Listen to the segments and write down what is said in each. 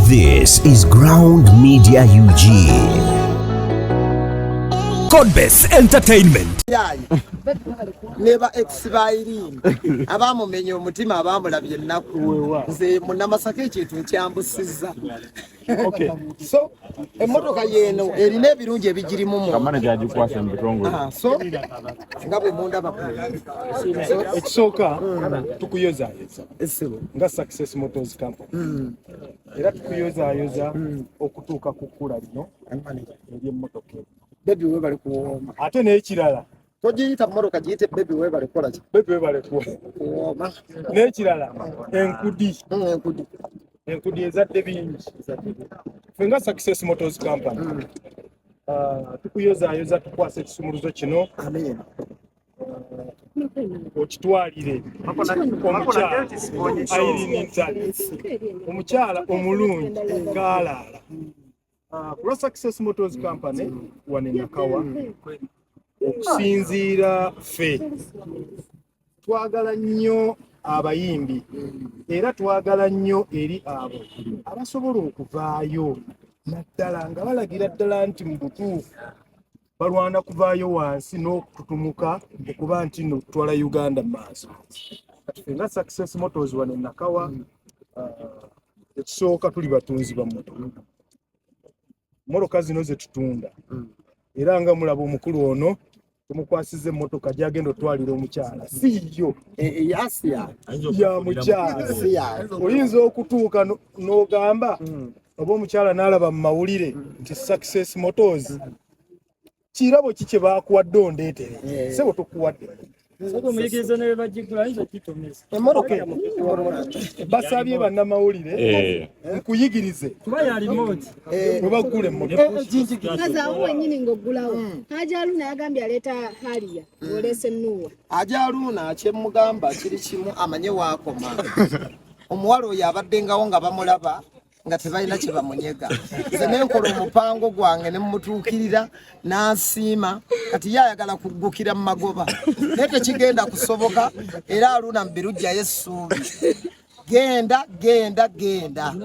This is Ground Media UG. Codebase Entertainment. Never expiring. Abamumenye omutima abamulabye ennaku. Nze munnamasaka ekintu ekyambusiza. Okay. So emmotoka yeno erina ebirungi ebigirimu mu. Kamana jajikwasa mbitongole. So nga bwe mundaba ekisooka tukuyoza essebo nga Success Motors Company. Era tukuyoza okutuuka ku kkula lino ery'emmotoka. Baby we bali kuwooma. Ate n'ekirala togiyita mmotoka giyite baby we bali kukola ki? Baby we bali kuwooma. N'ekirala enkudi ezadde bingi. Ffe nga Success Motors Company tukuyoza tukwasa ekisumuluzo kino. Amen. Okitwalire omukyala Irene Ntale, omukyala omulungi ng'alaala ku Success Motors Company wano e Nakawa. Okusinziira ffe twagala nnyo abayimbi era twagala nnyo eri abo abasobola okuvaayo naddala nga balagira ddala nti mu butuufu balwana kuvaayo wansi n'okututumuka okuba nti nno tutwala Uganda mu maaso. Kati ffe nga Success Motors wano e Nakawa ekisooka tuli batunzi ba mmotoka. Mmotoka zino ze tutunda era nga mulaba omukulu ono tumukwasiza emmotoka gy'agenda otwalira omukyala siiyo ya mukyala. Oyinza okutuuka n'ogamba oba omukyala n'alaba mu mawulire nti Success Motors kirabo ki kye baakuwadde ondeetere sebo tukuwadde basabye bannamawulire nkuyigirize bwe bagula emmotoka. Wenyini ng'oggulawo Hajaluna yagambye aleeta Haliya olese Nuwa. Hajaluna kyemmugamba kiri kimu amanye waakoma. Omuwala oyo abaddengawo nga bamulaba nga tebalina kye bamunyega. Nze nenkola omupango gwange ne mmutuukirira n'asiima kati ye ayagala kuggukira mu magoba naye tekigenda kusoboka era Aluna mu birujjayo essuubi. Genda.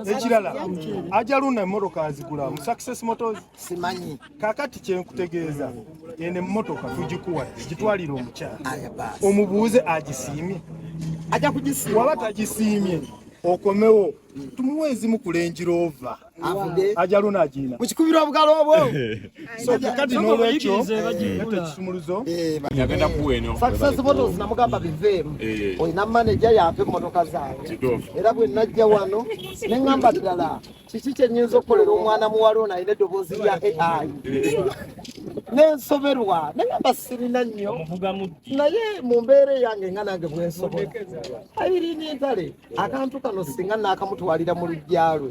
Ekirala Hajaluna emmotoka azigula mu Success Motors simanyi kakati kyenkutegeeza eno emmotoka tugikuwadde gitwalire omukyala omubuuze agisiimye ajja kugisiima waba tagisiimye okomewo tumuwe ezimu ku Range Rover Hajaluna agina mukikubira obugalo obwo. so kati n'olwekyo ate ekisumuluzo yagenda kuweno Success Motors namugamba biveemu olina manager yampe emmotoka zange era bwe najja wano ne ŋŋamba ddala kiki kyennyinza okukolera omwana muwala ono alina eddoboozi lya AI n'ensoberwa ne ŋŋamba sirina nnyo naye mu mbeera yange nga nange bwensobola. Irene Ntale akantu kano singa naakamutwalira mu luggya lwe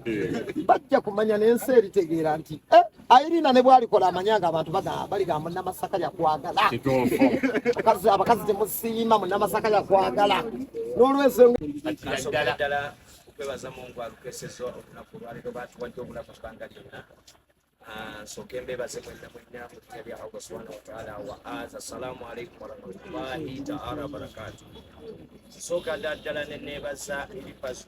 bajja kumanya n'ensi eritegeera nti Irene ne bw'alikola amanya nga abantu baligamba munnamasaka yakwagala. Abakazi temusiima munnamasaka yakwagala n'olwensonga ddala kwebaza Mungu alukesezza olunaku lwaleero baatuwadde obulamu ebbanga lyonna. Nsooke mbeebaze mwenna mu linnya lya Allah subhanahu wa ta'ala wa aza. Assalaamu alaikum warahmatullahi ta'ala wabarakatuh. Nsooka ddala ne neebaza ebipazo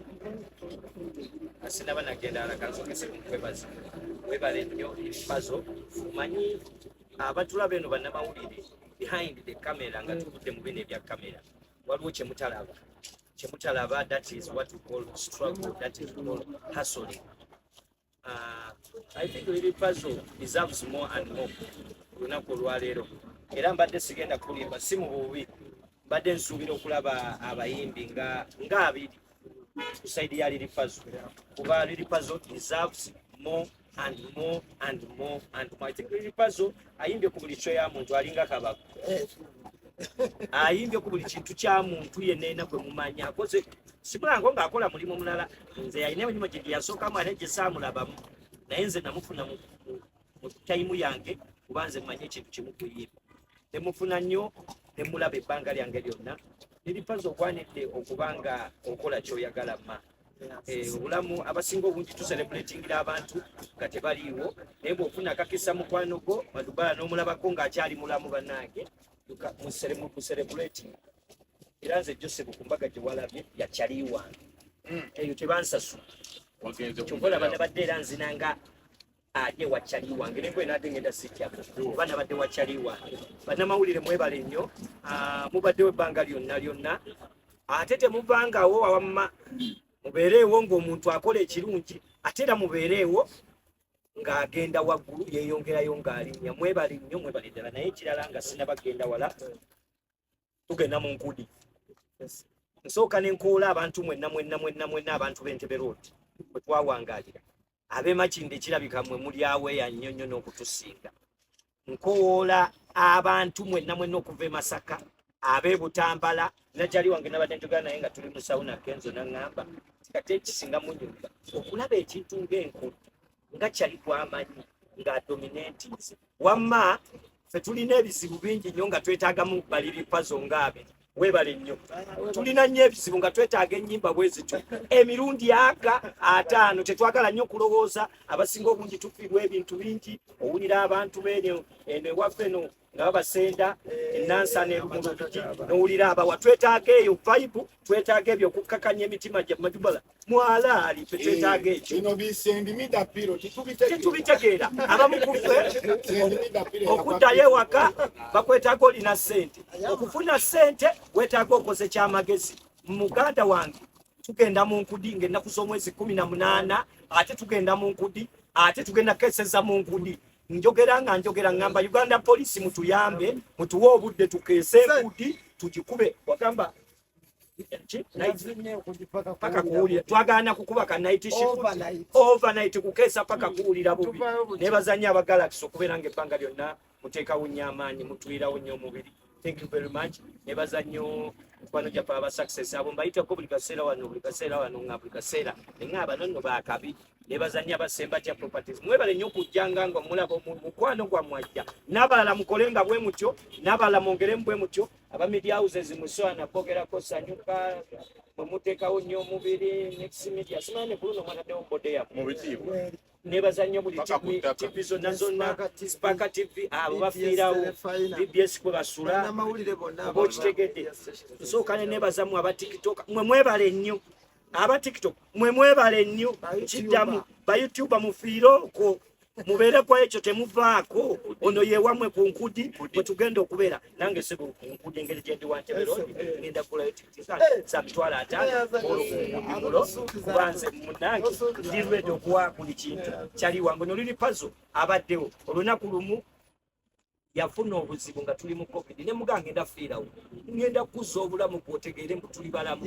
asinaba nagenda alaka nsokese mukwebaza webale nnyo ebipazo. Omanyi abatulaba eno bannamawulire behind the camera nga tukudde mu bino ebya kamera waliwo kyemutalaba. That is what we call struggle, that is called hustling. I think the puzzle deserves more and more lunaku olwaleero era mbadde sigenda kulimba si mu bubi mbadde nsuubira okulaba abayimbi nga abiri ku saidi ya Lili Puzzle kuba Lili Puzzle deserves more and more and more and more. I think Lili Puzzle ayimbye ku buli kyo ya muntu alinga kabaka ayimbye ku buli kintu kya muntu yenna kwe mumanya akoze simulango ng'akola mulimu mulala. Nze yalina enyuma gye yasookamu ate gye saamulabamu naye nze namufuna mu tayimu yange kuba nze mmanyi ekintu kimu kuyimba temufuna nnyo nemulaba ebbanga lyange lyonna. Lili Puzzle okwanidde okubanga okola kyoyagala ma obulamu abasinga obungi tucelebratingira abantu nga tebaliiwo naye bw'ofuna akakisa mukwano gwo Madubala n'omulabako ng'akyali mulamu bannange mu celebrating. Era nze Joseph ku mbaga gye walabye yakyaliiwange eyo tebansasula Chokola bana badera nzinanga aje wachaliwa ngene kwe nate ngenda sitya bana badde wachaliwa bana mawulire mwebale nnyo mubadde webbanga lyonna atete mubangawo awamma mubeereewo ng'omuntu akola ekirungi ate era mubeereewo ng'agenda waggulu yeeyongerayo ng'alinnya mwebale nnyo mwebale ddala naye ekirala nga sinabagenda wala tugenda mu nkudi nsooka ne nkoola abantu mwenna abantu b'Entebbe Road bwe twawangaalira ab'Emakinde kirabika mmwe muli aweeya nnyo n'okutusinga nkoola abantu mwenna okuva e Masaka ab'e Butambala najali wange nabadde njogera naye nga tuli mu sawuna Kenzo n'aŋŋamba kati ekisinga mu nnyumba okulaba ekintu ng'enkudi nga kyali twamanyi nga dominates wamma ffe tulina ebizibu bingi nnyo nga twetaagamu baliri pazo ng'abiri webale nnyo tulina nnyo ebizibu nga twetaaga ennyimba bwe zityo emirundi 5 tetwagala nnyo kulowooza abasinga obungi tufiirwa ebintu bingi owulira abantu b'eno ewaffe eno nga babasenda ennansana erumulungi n'owulira abawa twetaaga eyo vibe twetaaga ebyo okukkakanya emitima gya majubala mwalaali ffe twetaaga ekyo tetubitegeera abamu kuffe okuddayo ewaka bakwetaaga olina ssente okufuna ssente wetaaga okoze kyamagezi muganda wange tugenda mu nkudi ng'ennaku z'omwezi 18 ate tugenda mu nkudi ate tugenda keseza mu nkudi njogera ngamba Uganda Police mutuyambe mutuwe obudde tukeese enkudi tugikube wagamba paka kuwulira twagaana kukuba ka night shift overnight kukeesa paka kuwulira bubi nebazanya aba Galaxy okubeera ng'ebbanga lyonna muteekawo nnyo amaanyi mutuwirawo nnyo omubiri. Thank you very much. Nebazanyo kwano japa aba success abo mbayita ko buli kaseera wano nga buli kaseera engaba nonno baakabi nebazanya abasemba tya properties mwebale nnyo kujjanga nga mulabo mukwano gwa mwajja n'abalala mukolenga bwe mutyo n'abalala mwongeremu bwe mutyo aba media houses muswana bogerako sanyuka muteekawo nnyo omubiri next media simane kuno mwana dewo bode ya mubitiibwa nebazanyo buli TV zonna Spark TV abo bafiirawo BBS kwe basula bokitegedde nsooka nebazamu aba TikTok mwebale nnyo aba TikTok mwebale nnyo kiddamu ba YouTube mufiiroko mubeere kwa ekyo temuvaako ono yewamwe ku nkudi bwe tugenda okubeera nange sebo ku nkudi engeri gye ndi wantebe road ngenda kulayo za mitwala 5 kubanze munange ndi ready okuwa buli kintu kyali wange noliri puzzle abaddewo olunaku lumu yafuna obuzibu nga tuli mu COVID ne mugange ndafiirawo ngenda kuzza obulamu kwotegeere mbu tuli balamu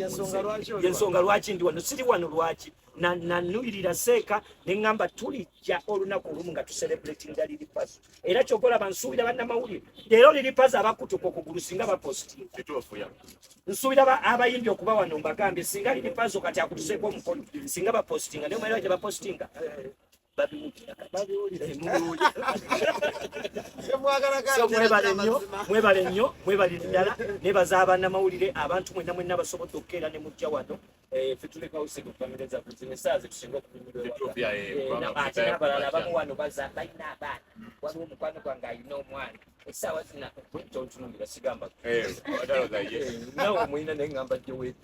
yensonga lwaki ndi wano siri wano lwaki nanuyirira seeka ne ngamba tulijja olunaku olumu nga tucelebratinga liri pazo era kyokola bansuubira bannamawulire leero liri pazo abakutuka okugulu singa bapostinga nsuubira abayimbi okuba wano mbagambye singa liri pazo kati akutuseeko omukono singa bapostinga naye mwera gye bapostinga mwebale nnyo mwebale ddala nebaza bannamawulire abantu mwenna basobodde okukeera ne mujja wano ffe tulekawo sego famire zino esaazi tusinga okunyumirwaate n'abalala abamu wano balina abaana waliwo omukwano gwange alina omwana essaawa zina tontunumira sigamba nawe omulina naye ngamba gye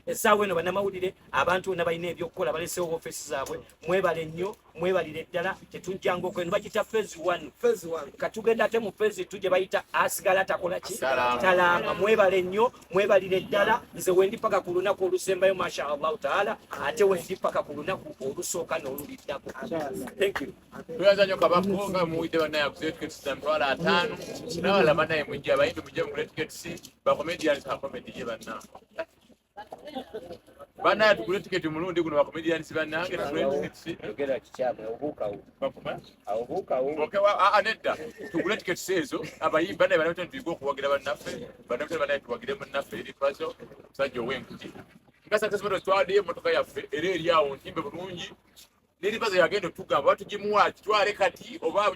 essaawa eno bannamawulire abantu bonna balina ebyokukola balesewo ofesi zaabwe mwebale nnyo mwebalire ddala tetujjanga okweno bagita phase 1 katugenda ate mu phase 2 gye bayita asigala takola ki talama mwebale nnyo mwebalire ddala nze wendi paka ku lunaku olusembayo masha Allah taala ate wendi paka ku lunaku olusooka n'oluliddako. Thank you. Tuyazanyo kabako nga muwide banaye akuze tickets za mitwala 5 n'abalala banaye mujja bayimbi mujje mu tickets ba comedians ka comedy ye banna bana tugule ticket mulundi guno ba comedians bannange tugule tickets yogera kikyabwe obuuka okay anedda tugule tickets ezo abayimbi banaye banaye tubigo okuwagira bannaffe banaye tuwagire bannaffe eri pazo sajjo wenkuti ngasa tasibero twaliye motoka yaffe eri awo ntimbe bulungi neri pazo yagenda tugamba batugimuwa kitwale kati oba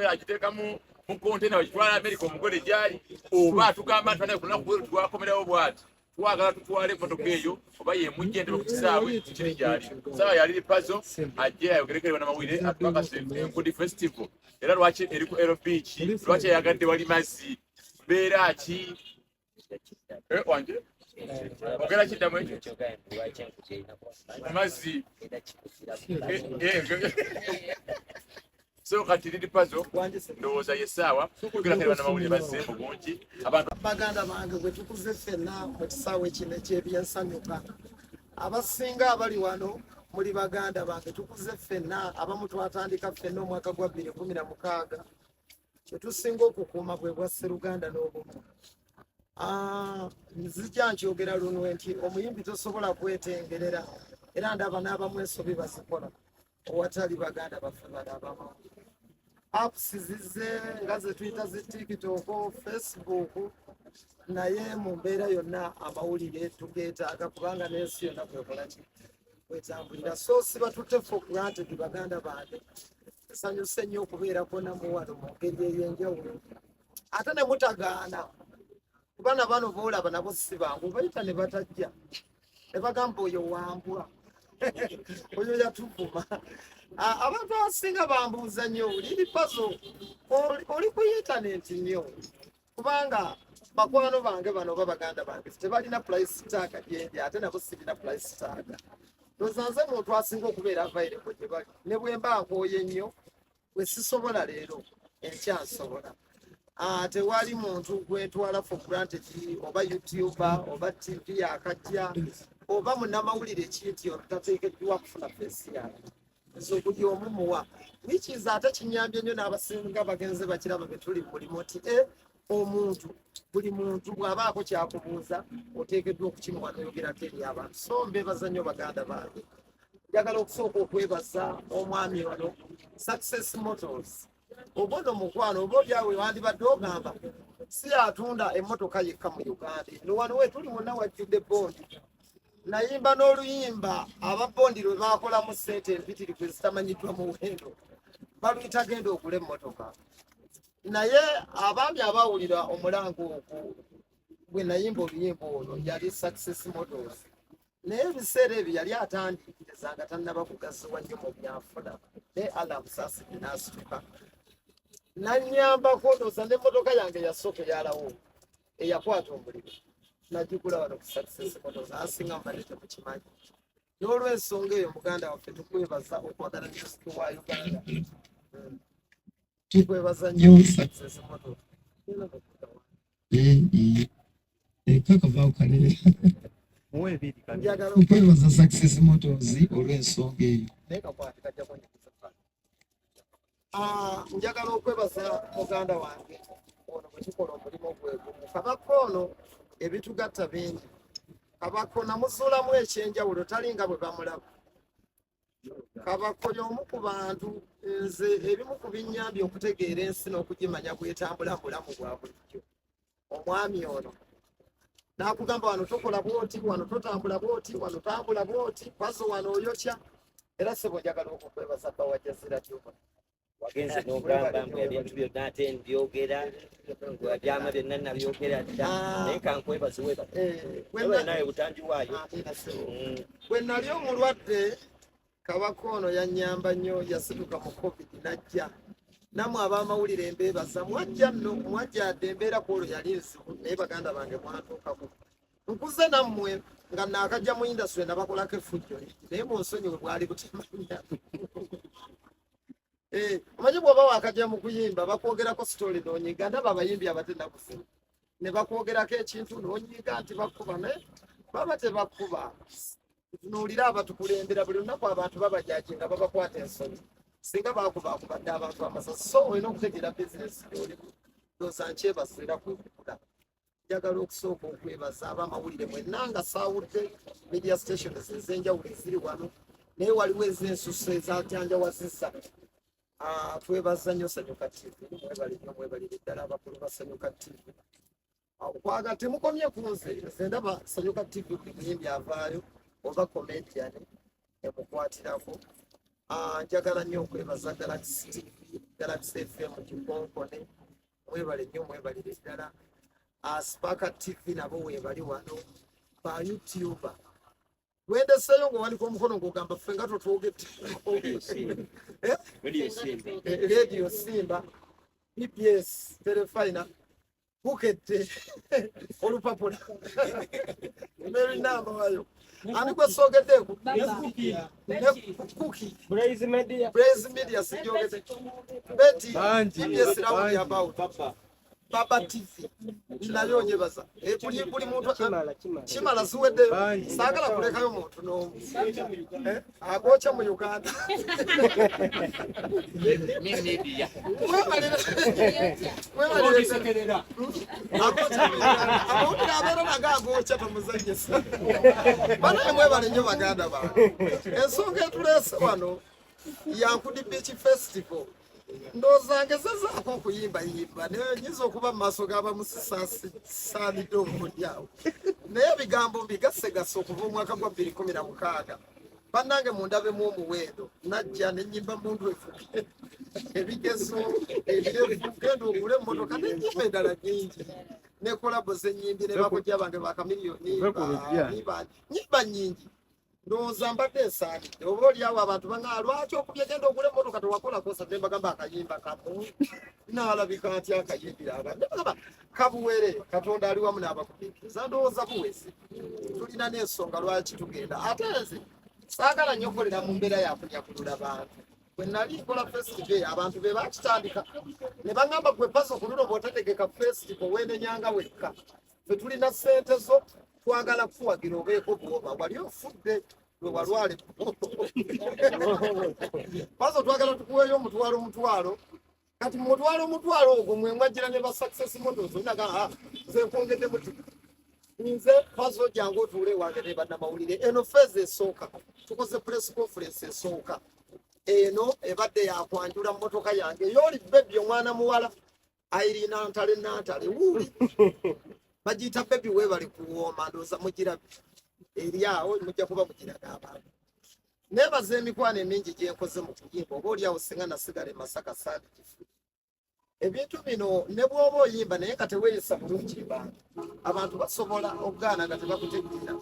agiteekamu mu container kitwala America omugole gyali oba tugamba tanaye kunaku twakomerawo bwati twagala tutwale motoka eyo oba yemujjende bakukisaawe kiri gyali sawa yali pazo ajja ayogerekere bannamawulire atwakase enkudi festival era lwaki eri ku Aero Beach lwaki yagadde wali mazzi mbeera ki wanje ogera kiddamu ekyo amazzi so kati lidi pazo ndowooza yessaawa tugera kale bannamawulire bazze mu bungi abantu baganda bange bwe tukuze ffenna mu kisaawe kino eky'ebyensannyuka abasinga abali wano muli baganda bange tukuze ffenna abamu twatandika ffenna omwaka gwa 2016 kyetusinga okukuuma bwe bwa sseruganda n'obumu. Nzija nkyogera luno nti omuyimbi tosobola kwetengerera era ndaba n'abamu ensobi bazikola owatali baganda baffe balabamu. Apps zizze nga ze tuyita zi TikTok, Facebook, naye mu mbeera yonna amawulire tugeetaaga kubanga n'ensi yonna bwekola ki bwetambulira. So siba tutte for granted baganda bange. Nsanyuse nnyo okubeerako nammwe wano mu ngeri ey'enjawulo. Ate ne mutagaana kubana bano boolaba nabo si bangu bayita ne batajja ne bagamba oyo wambwa oyo yatuvuma. Abantu abasinga bambuuza nnyo liri pazo oli ku intaneti nnyo kubanga bakwano bange bano babaganda bange tebalina price tag gyendi ate nabo sirina price tag. Nozanze muntu asinga okubeera available gye bali ne bwe mba nkooye nnyo bwe sisobola leero enkyansobola. Tewali muntu gwetwala for granted oba YouTuber oba TV akajja oba munnamawulire kinti tateekeddwa kufuna feesi yaabwe. So buli omu muwa which is ate kinyambye nnyo n'abasinga bagenze bakiraba be tuli mulimu nti omuntu buli muntu bw'abaako kyakubuuza oteekeddwa okukimuwa n'oyogerako eri abantu. So mbeebaza nnyo baganda bange. Njagala okusooka okwebaza omwami ono Success Motors. Obono mukwano obo byawe wandibadde ogamba si atunda emmotoka yekka mu Uganda. No wano we tuli munna wajjudde bondi. Nayimba n'oluyimba ababondi lwe baakolamu ssente empitirivu ezitamanyiddwa mu wendo baluyita genda ogula emmotoka. Naye abaami abawulira omulango ogwo bwe nayimba oluyimba olwo yali Success Motors. Naye ebiseera ebyo yali atandiikiriza nga tannaba kugazibwa nnyo mu byanfuna ne alamusaasi n'asituka nannyambako ndooza n'emmotoka yange yasooka eyalawo eyakwata omuliro nagigula wano ku Success Motors asinga mbadde temukimanyi. N'olw'ensonga eyo muganda waffe tukwebaza okwagala music wa Uganda. Tukwebaza nnyo Success Motors. Kakavaawo kanene njagala okwebaza Success Motors olw'ensonga eyo. Njagala okwebaza muganda wange ono bwe tukola omulimu gwegumu. Kabaka ono ebitugatta bingi. Kabaka namuzuulamu ekyenjawulo tali nga bwe bamulaba. Kabaka y'omu ku bantu nze ebimu ku binnyambye okutegeera ensi n'okugimanya bwetambula mu bulamu bwa bulijjo. Omwami ono n'akugamba wano tokola bwoti, wano totambula bwoti, wano tambula bwoti, pazo wano oyokya. Era sebo njagala okukwebaza bawajjazira gy'oba. Wagenze n'ogamba mbu ebintu byonna ate mbyogera byama byonna nabyogera dda naye kankwebaze webaze nawe butangiwaayo. Bwe nali omulwadde Kabaka ono yannyamba nnyo yasituka mu COVID najja. Nammwe ab'amawulire mbeebaza mwajja nno mwajjadde embeera ku olwo yali nzibu naye baganda bange mwantuukako. Nkuze nammwe nga naakajja mu industry nabakolako effujjo naye munsonyiwe bwali butamanya. Omanyi bw'oba waakajja mu kuyimba bakwogerako story n'onyiga ndaba abayimbi abate nakusiba ne bakwogerako ekintu n'onyiga nti bakuba naye baba tebakuba. Tunuulira abatukulembera buli lunaku abantu babajaji nga babakwata ensonyi singa baakubakubadde abantu amasasi. So olina okutegeera bizinesi gy'olimu. Ndowooza nkyebasira kwekukula. Njagala okusooka okwebaza ab'amawulire mwenna nga saawudde media stations ez'enjawulo eziri wano naye waliwo ez'ensuso ezatyanjawazizza. Twebaza nnyo Sanyuka TV. Mwebali nnyo mwebalire ddala abakulu ba Sanyuka TV. Okwaga temukomye ku nze. Nze ndaba Sanyuka TV buli muyimbi avaayo oba comedian emukwatirako. Njagala nnyo okwebaza Galaxy TV, Galaxy FM Kikonkone. Mwebale nnyo mwebalire ddala. Spark TV nabo weebali wano. Ba YouTuber. Wendeseeyo ng'owanika omukono ng'ogamba ffe nga totwogedde. Radio Simba, PBS, Telefina, Bukete olupapula emeri namba wayo ani gwe sogeddeko kuki Praise Media sijogete beti TBS round about Baba TV nayo nyebaza buli muntu kimala ziwedde saagala kulekayo muntu no agocha mu Uganda media wemalira agocha abera nagagocha tomuzanyesa bana mwebale nyo baganda ba ensonga etulese wano Yankudi Beach Festival ndozange zazaako okuyimba naye nyiza okuba mu maaso g'aba musisasi saanidde obulyawo naye ebigambo mbigasegasa okuva omwaka gwa 2016 bannange mundabemu omuwendo najja nenyimba muntu efuke ebigezo ebirevu genda ogule emmotoka nenyimba endala nyingi ne kolabo zenyimbi ne bakojja bange bakamiliyoni nyimba nyingi ndowooza mbadde esaanidde oba oliawo abantu banga lwaki okubye genda ogula emmotoka tewakola kosa ne mbagamba akayimba kamu naalabika nti akayimbira abantu nebagamba kabuwere Katonda ali wamu n'abakubikiriza ndowooza buwezi tulina n'ensonga lwaki tugenda ate nze saagala nnyo okolera mu mbeera yakunyakulula bantu bwe nali nkola festival abantu be bakitandika ne bagamba gwe paso kulula bw'otategeka festival weenenyanga wekka fe tulina ssente zo twagala kuwagira obeeko bwoba wali ofudde lwe walwale paso twagala tukuweeyo omutwalo kati mutwalo ogwo mwe mwajjira ne ba success models naga nze nkwongedde muti nze paso jangu otuule wange ne bannamawulire eno fezi esooka tukoze press conference esooka eno ebadde yakwanjula mmotoka yange yooli bebi omwana muwala ayirina ntale wuuli bagiyita bebi weebali kuwooma ndooza mugirabe eri awo mujja kuba mugiraga abantu nebaza emikwano emingi gyenkoze mu kuyimba oba oliawo singa nasigala Masaka saadi kifu ebintu bino ne bw'oba oyimba naye nga teweeyisa bulungi abantu basobola okugaana nga tebakutegeera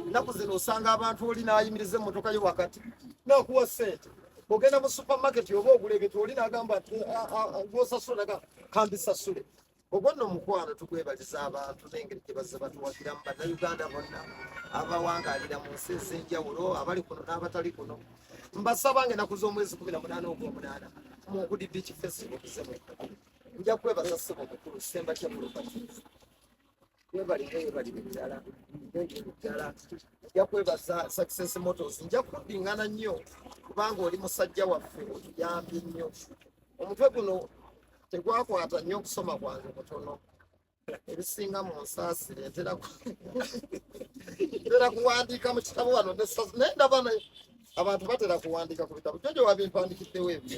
ennaku zino osanga abantu oli n'ayimiriza emmotoka yo wakati nakuwa ssente ogenda mu supermarket oba ogula ebintu oli n'agamba gwosasula kambisasule ogwo nno mukwano tukwebaliza abantu n'engeri gye bazze batuwagiramu bannayuganda bonna abawangaalira mu nsi ez'enjawulo abali kuno n'abatali kuno mbasaba ennaku z'omwezi 18 ogw'omunaana mu Yankudi Beach Festival kizemu nja kwebaza ssebo mukulu Semba kya Mulopatizi webalire ddala nja kwebaza Success Motors nja kuddingana nnyo kubanga oli musajja waffe otuyambye nnyo omutwe guno tegwakwata nnyo okusoma kwange mutono ebisinga mu nsaasire ntera kuwandiika mu kitabo wano naye ndaba abantu batera kuwandiika ku bitabo jojo wabimpandikiddewo ebyo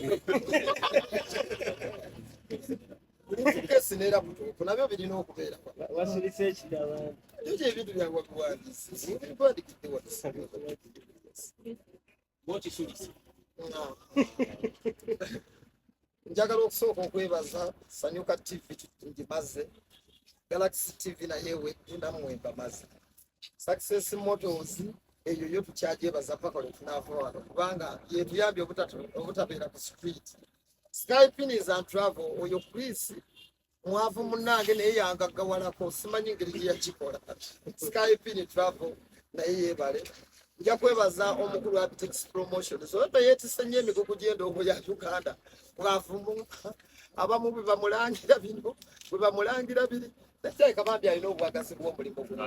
kesi neera butuufu nabyo birina okubeera wasuliza ekitabo jojo ebintu byange wabiwandiise bipandikiddewo njagala okusooka okwebaza Sanyuka TV ngimaze Galaxy TV naye wetunamuwemba maze Success Motors eyo yo tukyajebaza paka lwe tunaava wano kubanga yetuyambye obutabeera ku street Skype is and travel oyo Chris mwavu munnange naye yangaggawalako simanyi ngeri gye yakikola Skype ni travel naye yeebale nja kwebaza omukulu wa Aptex Promotions oba yeetise nnyo emigugu gy'endongo ya Uganda bwavumu abamu bwe bamulangira biri nakyeka bambi alina obwagazi bw'omulimu guno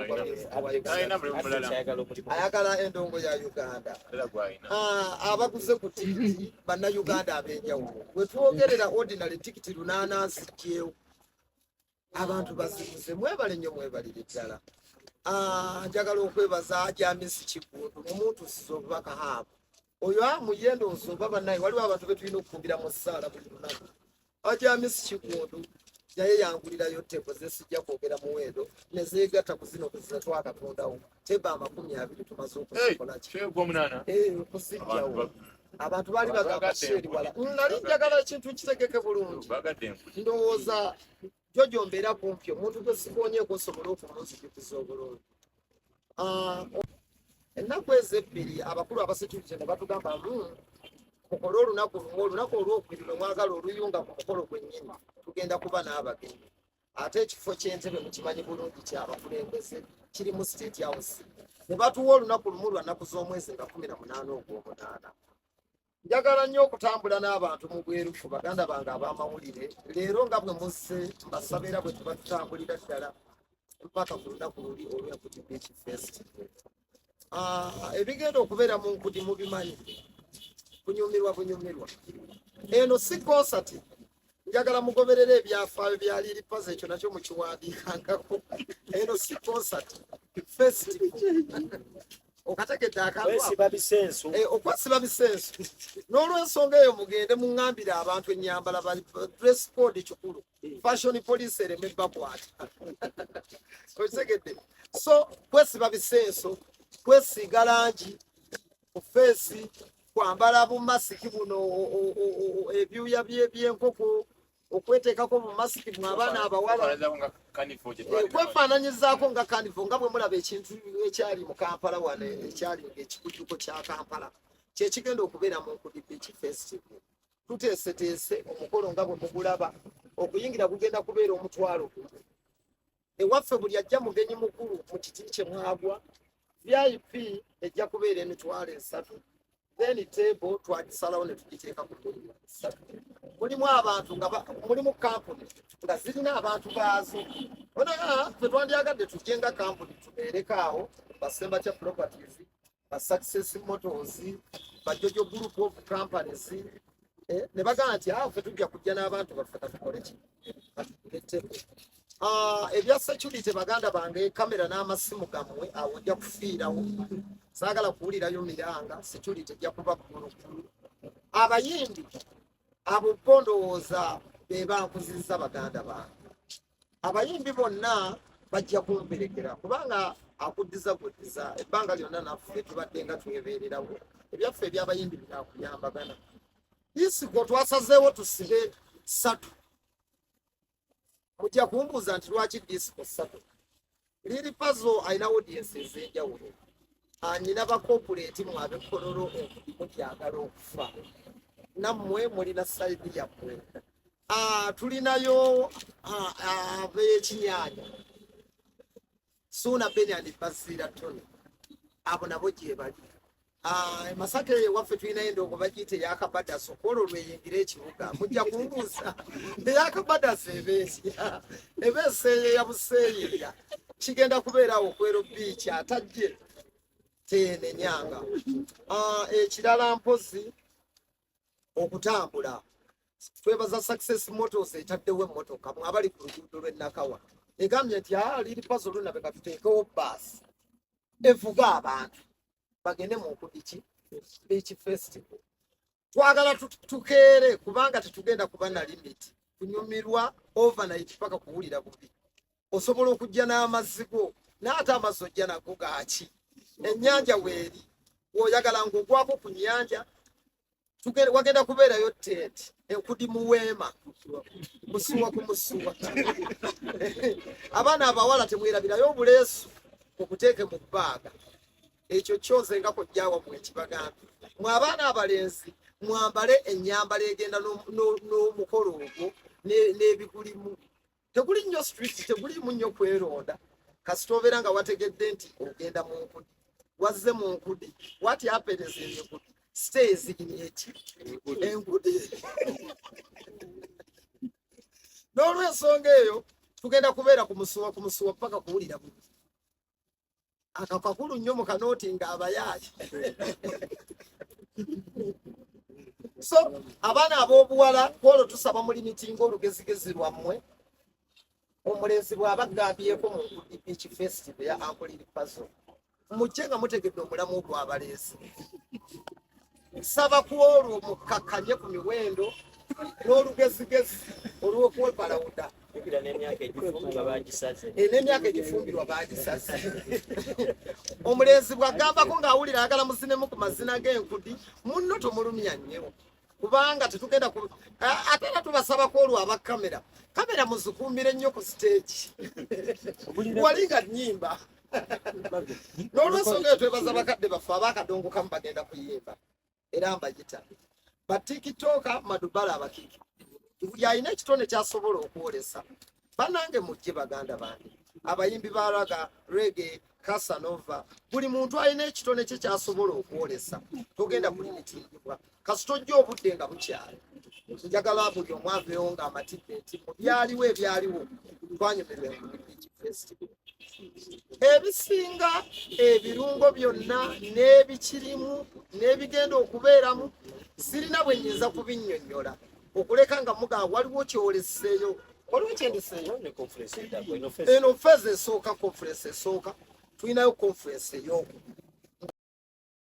ayagala endongo ya Uganda abaguze ku tikiti bannayuganda ab'enjawulo bwe twogerera ordinary tikiti 8 nzijjeewo abantu baziguze mwebale nnyo mwebalire ddala njagala okwebaza Ajamisi Kigundu omuntu siza obubaka haabo oyo amuyenda ozoba bannaye waliwo abantu betulina okufumbira mu ssaala buli lunaku Ajamisi Kigundu naye yangulirayo tebo zesijja kwogera muwendo nezeegatta ku zino twakatondawo teba 20 tumaze okuzijjawo abantu baali bagamba sheeri wala nali njagala ekintu kitegeke bulungi ndowooza jojo mbeera kumpi omuntu gwe sikonyeeko osobola okumunzijukiza obulungi ennaku ezebbiri abakulu abasekirite ne batugamba mukole olunaku olwokubiri lwe mwagala oluyunga ku mukolo gwennyini tugenda kuba n'abagenyi ate ekifo ky'entebe mukimanyi bulungi kyabakulembeze kiri mu State House ne batuwa olunaku lumu lwa nnaku z'omwezi nga 18 ogw'omunaana. Njagala nnyo okutambula n'abantu mu bwerufu baganda bange ab'amawulire leero nga bwe muzze mbasabira bwe tuba tutambulira ddala mpaka ku lunaku luli olw'Enkudi Beach Festival. Ebigenda okubeera mu Nkudi mubimanyi, kunyumirwa. Eno si concert, njagala mugoberere ebyafaayo bya Lili Pazo, ekyo nakyo mukiwandiikangako. Eno si concert, festival. Okategedde akantu okwesiba bisenso. N'olw'ensonga eyo mugende muŋŋambire abantu ennyambala dress code kikulu. Fashion police ereme bakwata. Okitegedde? So kwesiba bisenso, kwesiiga langi ku feesi, kwambala bumasiki buno ebyuya by'enkoko, okweteekako mu masiki mu abaana abawala, kwefaananyizaako nga kanifo nga bwe mulaba ekintu ekyali mu Kampala wano ekyali ng'ekikujuko kya Kampala kye kigenda okubeera mu Nkudi Beach Festival. Tuteeseteese omukolo nga bwe mugulaba, okuyingira gugenda kubeera omutwalo. Ewaffe buli ajja mugenyi mukulu mu kiti kye mwagwa, VIP ejja kubeera emitwalo 3. Then table twagisalawo ne tugiteeka ku 3. Mulimu abantu nga mulimu kampuni nga zirina abantu baazo. Ona twandyagadde tujjenga kampuni tubeereko awo Basemba Kya Properties, ba Success Motors, ba Jojo Group of Companies, ne bagamba nti ffe tujja kujja n'abantu baffe katukole ki ebya security baganda bange, kamera n'amasimu gammwe awo nja kufiirawo. Saagala kuwulirayo miranga, security ejja kuba kulukulu. Abayimbi abo ndowooza be bankuzizza baganda bange. Abayimbi bonna bajja kumperekera kubanga akuddiza guddiza ebbanga lyonna naffe tubadde nga twebeererawo. Ebyaffe eby'abayimbi byakuyambagana. Disiko twasazeewo tusibe 3. Mujja kumbuuza nti lwaki disiko 3? Lili Pazo alina audience ez'enjawulo. Anyina ba corporate mu abekololo mukyagala okufa. Nammwe mulina side yammwe. Tulinayo ab'ekinyanya. Suna Beni and Basira Tony. Abo nabo gye bali. Masaka waffe tulina endongo bagiyite yakabada sokolo lweyingira ekibuga. Mujja kumbuuza yakabada ebeesya. Ebeeseye ya buseeyeya. Kigenda kubeerawo Okwero Beach atajje Tene Nyanga. Ekirala mpozi okutambula. Twebaza Success Motors etaddewo emmotoka mu abali ku luguudo lw'e Nakawa. Egambye nti Lili Pazo lunabe katuteekewo bbaasi evuga abantu bagende mu Nkudi Beach Festival. Twagala tukeere kubanga tetugenda kuba na limit. Kunyumirwa overnight paka kuwulira bubi. Osobola okujja n'amazzigo n'ate amazzi ojja nago gaaki. Ennyanja weeri woyagala ng'ogwako ku nnyanja wagenda kubeerayo tent Enkudi muweema musuwa ku musuwa. Abaana abawala temwerabirayo obuleesu okuteeke mu bbaaga. Ekyo kyozengako jjaawa mu ekibagambi. Mwe abaana abalenzi mwambale ennyambala egenda n'omukolo ogwo n'ebigulimu. Teguli nnyo street, tegulimu nnyo kweronda. Kasita obeera nga wategedde nti ogenda mu Nkudi. Wazze mu Nkudi. What happens in Nkudi stays in Nkudi. N'olw'ensonga eyo tugenda kubeera ku musuwa paka kuwulira bubi. Akakakulu nnyo mu kanooti ng'abayaayi. So abaana ab'obuwala kwolwo tusaba muli mitingo olugezigezi lwammwe. Omulenzi bw'abagambyeko mu Nkudi Beach Festival ya Uncle Lili Pazo. Mujje nga mutegedde omulamu gw'abalenzi. Nsaba ku olwo mukkakanye ku miwendo n'olugezigezi olw'okwebalawuda. N'emyaka egifumbirwa baagisaze. Omulenzi bw'agambako ng'awulira ayagala muzinemu ku mazina g'Enkudi, munno tomulumya nnyo. Kubanga tetugenda ate era tubasabako olwo abakamera. Kamera muzikuumire nnyo ku stage. Wali nga nnyimba. N'olw'ensonga eyo twebaza bakadde baffe abaakadongokamu bagenda kuyimba. Era mbagita. Batikitooka madubala abakiki. Buli alina ekitone ky'asobola okwolesa. banange mujje baganda bange abayimbi ba raga reggae Casanova buli muntu alina ekitone kye kyasobola okwolesa togenda kulimitindibwa kasitojja obudde nga bukyali njagala buli omu aveewo nga amatibeti byaliwo ebyaliwo twanyomerwa festival ebisinga ebirungo byonna n'ebikirimu n'ebigenda okubeeramu sirina bwe nnyinza kubinnyonnyola okuleka nga mugaa waliwo kyoleseeyo waliwo kyendeseeyo eno fezi esooka conference esooka tulinayo conference ey'okubiri